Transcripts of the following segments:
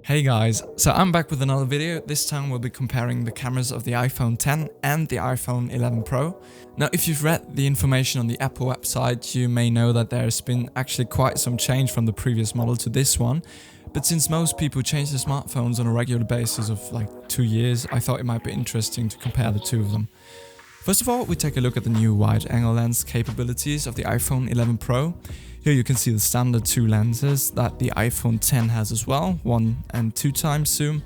Hey guys, so I'm back with another video. This time we'll be comparing the cameras of the iPhone 10 and the iPhone 11 Pro. Now if you've read the information on the Apple website, you may know that there's been actually quite some change from the previous model to this one. But since most people change their smartphones on a regular basis of like 2 years, I thought it might be interesting to compare the two of them. First of all, we take a look at the new wide-angle lens capabilities of the iPhone 11 Pro. Here you can see the standard two lenses that the iPhone 10 has as well, 1 and 2 times zoom.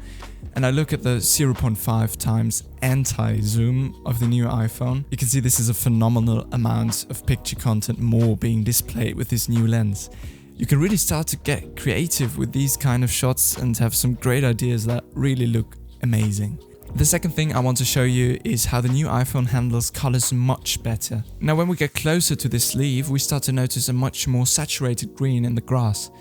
And I look at the 0.5 times anti-zoom of the new iPhone. You can see this is a phenomenal amount of picture content more being displayed with this new lens. You can really start to get creative with these kind of shots and have some great ideas that really look amazing. The second thing I want to show you is how the new iPhone handles colors much better. Now when we get closer to this sleeve, we start to notice a much more saturated green in the grass.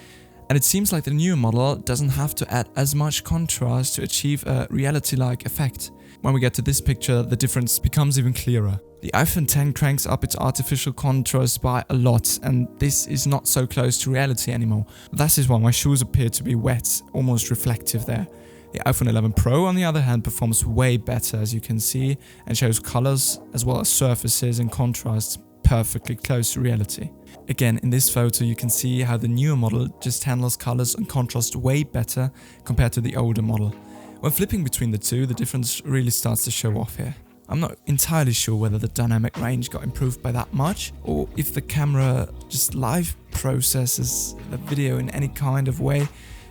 And it seems like the newer model doesn't have to add as much contrast to achieve a reality-like effect. When we get to this picture, the difference becomes even clearer. The iPhone 10 cranks up its artificial contrast by a lot, and this is not so close to reality anymore. That is why my shoes appear to be wet, almost reflective there. The iPhone 11 Pro, on the other hand, performs way better, as you can see, and shows colors as well as surfaces and contrasts perfectly close to reality. Again, in this photo you can see how the newer model just handles colors and contrast way better compared to the older model. When flipping between the two, the difference really starts to show off here. I'm not entirely sure whether the dynamic range got improved by that much, or if the camera just live processes the video in any kind of way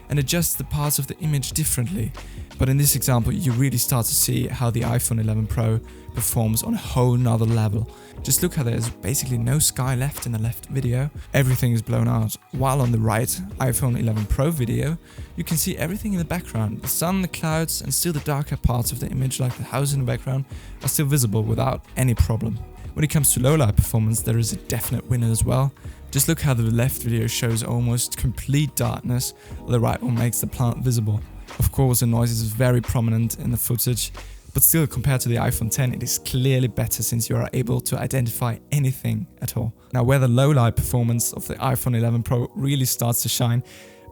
and adjust the parts of the image differently. But in this example, you really start to see how the iPhone 11 Pro performs on a whole nother level. Just look how there's basically no sky left in the left video. Everything is blown out. While on the right iPhone 11 Pro video, you can see everything in the background. The sun, the clouds, and still the darker parts of the image like the house in the background are still visible without any problem. When it comes to low light performance, there is a definite winner as well. Just look how the left video shows almost complete darkness, while the right one makes the plant visible. Of course, the noise is very prominent in the footage, but still compared to the iPhone 10 it is clearly better since you are able to identify anything at all. Now where the low light performance of the iPhone 11 Pro really starts to shine,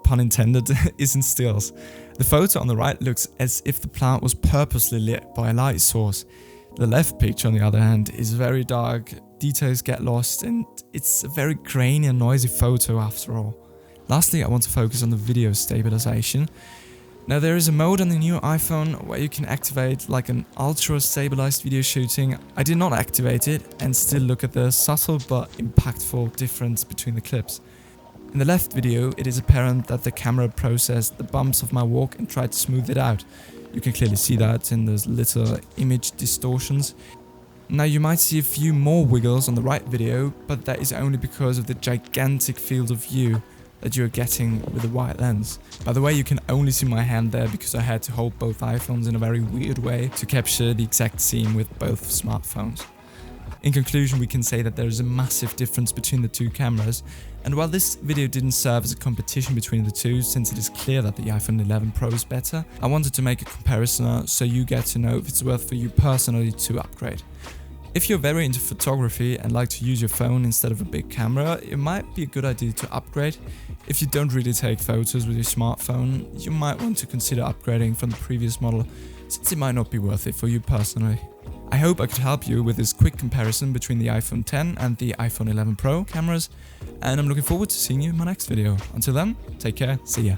pun intended, is in stills. The photo on the right looks as if the plant was purposely lit by a light source. The left picture, on the other hand, is very dark, details get lost, and it's a very grainy and noisy photo after all. Lastly, I want to focus on the video stabilization. Now there is a mode on the new iPhone where you can activate like an ultra stabilized video shooting. I did not activate it and still look at the subtle but impactful difference between the clips. In the left video, it is apparent that the camera processed the bumps of my walk and tried to smooth it out. You can clearly see that in those little image distortions. Now you might see a few more wiggles on the right video, but that is only because of the gigantic field of view that you are getting with the wide lens. By the way, you can only see my hand there because I had to hold both iPhones in a very weird way to capture the exact scene with both smartphones. In conclusion, we can say that there is a massive difference between the two cameras, and while this video didn't serve as a competition between the two since it is clear that the iPhone 11 Pro is better, I wanted to make a comparison so you get to know if it's worth for you personally to upgrade. If you're very into photography and like to use your phone instead of a big camera, it might be a good idea to upgrade. If you don't really take photos with your smartphone, you might want to consider upgrading from the previous model, since it might not be worth it for you personally. I hope I could help you with this quick comparison between the iPhone 10 and the iPhone 11 Pro cameras, and I'm looking forward to seeing you in my next video. Until then, take care, see ya.